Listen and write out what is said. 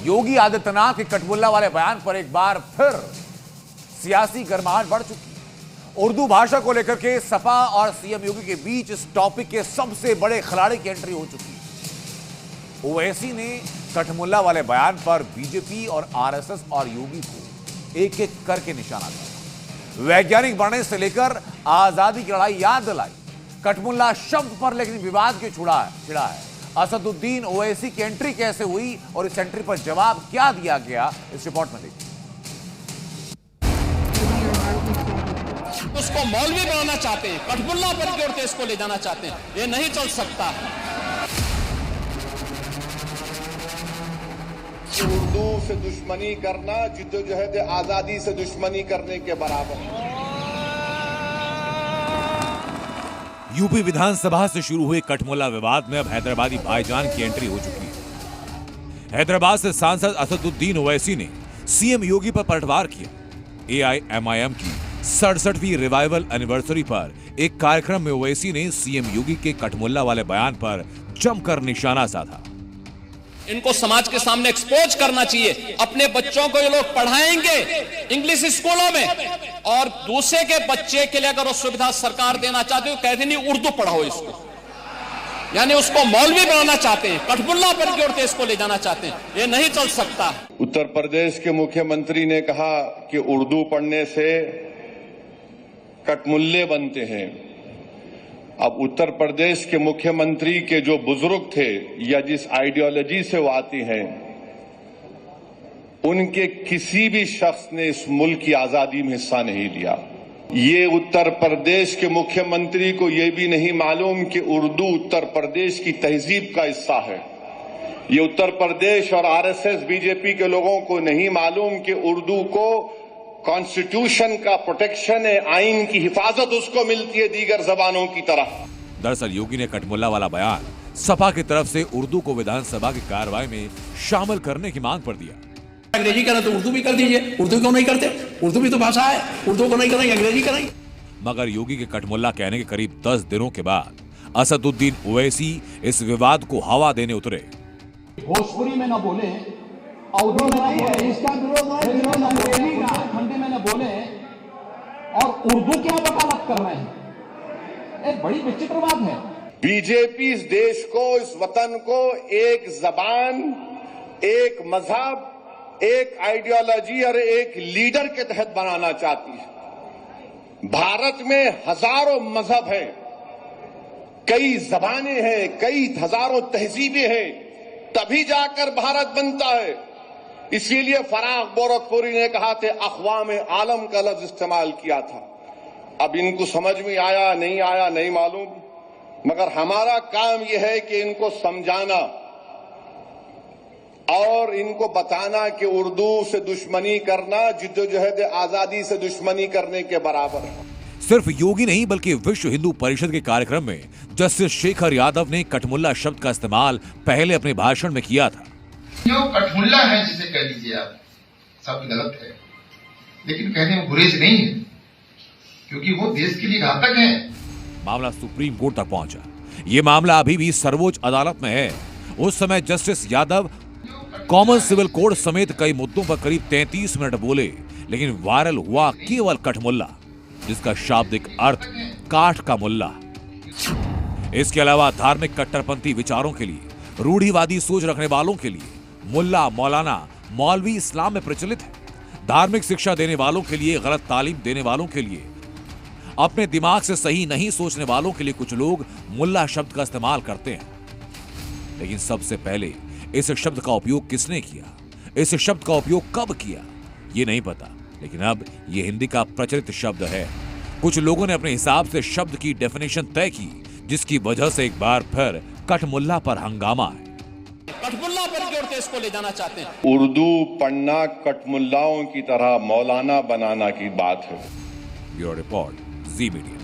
योगी आदित्यनाथ के कटमुल्ला वाले बयान पर एक बार फिर सियासी गर्माहट बढ़ चुकी है। उर्दू भाषा को लेकर के सपा और सीएम योगी के बीच इस टॉपिक के सबसे बड़े खिलाड़ी की एंट्री हो चुकी है। ओवैसी ने कटमुल्ला वाले बयान पर बीजेपी और आरएसएस और योगी को एक एक करके निशाना दिया। वैज्ञानिक बनने से लेकर आजादी की लड़ाई याद दिलाई। कटमुल्ला शब्द पर लेकिन विवाद क्यों छिड़ा है। असदुद्दीन ओवैसी की एंट्री कैसे हुई और इस एंट्री पर जवाब क्या दिया गया, इस रिपोर्ट में देखिए। उसको मौलवी बनाना चाहते हैं, कटमुल्ला पर की ओर देश को ले जाना चाहते हैं, ये नहीं चल सकता। उर्दू से दुश्मनी करना जिद्दोजहद आजादी से दुश्मनी करने के बराबर है। यूपी विधानसभा से शुरू हुए कटमुल्ला विवाद में अब हैदराबादी भाईजान की एंट्री हो चुकी है। हैदराबाद से सांसद असदुद्दीन ओवैसी ने सीएम योगी पर पलटवार किया। एआईएमआईएम की 67वीं रिवाइवल एनिवर्सरी पर एक कार्यक्रम में ओवैसी ने सीएम योगी के कटमुल्ला वाले बयान पर जमकर निशाना साधा। इनको समाज के सामने एक्सपोज करना चाहिए। अपने बच्चों को ये लोग पढ़ाएंगे इंग्लिश स्कूलों में, और दूसरे के बच्चे के लिए अगर वो सुविधा सरकार देना चाहती है तो कहते नहीं उर्दू पढ़ाओ इसको, यानी उसको मौलवी बनाना चाहते हैं, कटमुल्ला पर की ओर देश को ले जाना चाहते हैं, ये नहीं चल सकता। उत्तर प्रदेश के मुख्यमंत्री ने कहा कि उर्दू पढ़ने से कटमुल्ले बनते हैं। अब उत्तर प्रदेश के मुख्यमंत्री के जो बुजुर्ग थे या जिस आइडियोलॉजी से वो आते हैं, उनके किसी भी शख्स ने इस मुल्क की आजादी में हिस्सा नहीं लिया। ये उत्तर प्रदेश के मुख्यमंत्री को यह भी नहीं मालूम कि उर्दू उत्तर प्रदेश की तहजीब का हिस्सा है। ये उत्तर प्रदेश और आरएसएस बीजेपी के लोगों को नहीं मालूम कि उर्दू को कॉन्स्टिट्यूशन का प्रोटेक्शन है, आइन की हिफाजत उसको मिलती है दीगर जबानों की तरह। दरअसल योगी ने कटमुल्ला वाला बयान सपा की तरफ से उर्दू को विधानसभा की कार्रवाई में शामिल करने की मांग पर दिया। अंग्रेजी करना तो उर्दू भी कर दीजिए, उर्दू क्यों नहीं करते? उर्दू भी तो भाषा है, उर्दू को नहीं करेंगे अंग्रेजी करेंगे। मगर योगी के कटमुल्ला कहने के करीब 10 दिनों के बाद असदुद्दीन ओवैसी इस विवाद को हवा देने उतरे। भोजपुरी में न बोले, अवधि में नहीं है, इसका विरोध है, अंग्रेजी का खंडी में न बोले और उर्दू क्या वकालत कर रहे हैं, एक बड़ी विचित्र बात है। बीजेपी इस देश को, इस वतन को एक जबान, एक मजहब, एक आइडियोलॉजी और एक लीडर के तहत बनाना चाहती है। भारत में हजारों मजहब हैं, कई जबानें हैं, कई हजारों तहजीबें हैं, तभी जाकर भारत बनता है। इसीलिए फराग गोरखपुरी ने कहा थे, अक़वाम आलम का लफ्ज इस्तेमाल किया था। अब इनको समझ में आया नहीं मालूम, मगर हमारा काम यह है कि इनको समझाना और इनको बताना कि उर्दू से दुश्मनी करना जिद्दोजहद आजादी से दुश्मनी करने के बराबर है। सिर्फ योगी नहीं बल्कि विश्व हिंदू परिषद के कार्यक्रम में जस्टिस शेखर यादव ने कटमुल्ला शब्द का इस्तेमाल पहले अपने भाषण में किया था। जो कटमुल्ला है जिसे कह लीजिए आप, शब्द गलत है, लेकिन कहने में गुरेज नहीं है, क्योंकि वो देश के लिए घातक है। मामला सुप्रीम कोर्ट तक पहुंचा। ये मामला अभी भी सर्वोच्च अदालत में है। उस समय justice Yadav common civil code समेत कई मुद्दों पर करीब 33 मिनट बोले, लेकिन वायरल हुआ केवल कटमुल्ला, जिसका शाब्दिक अर्थ काठ का मुल्ला। इसके अलावा धार्मिक कट्टरपंथी विचारों के लिए, रूढ़िवादी सोच रखने वालों के लिए मुल्ला, मौलाना, मौलवी इस्लाम में प्रचलित है। धार्मिक शिक्षा देने वालों के लिए, गलत तालीम देने वालों के लिए, अपने दिमाग से सही नहीं सोचने वालों के लिए कुछ लोग मुल्ला शब्द का इस्तेमाल करते हैं। लेकिन सबसे पहले इस शब्द का उपयोग किसने किया, इस शब्द का उपयोग कब किया, ये नहीं पता। लेकिन अब ये हिंदी का प्रचलित शब्द है। कुछ लोगों ने अपने हिसाब से शब्द की डेफिनेशन तय की, जिसकी वजह से एक बार फिर कटमुल्ला पर हंगामा है। कटमुल्ला पर की ओर देश को ले जाना चाहते हैं। उर्दू पढ़ना कटमुल्लाओं की तरह मौलाना बनाना की बात है। ब्यूरो रिपोर्ट, जी मीडिया।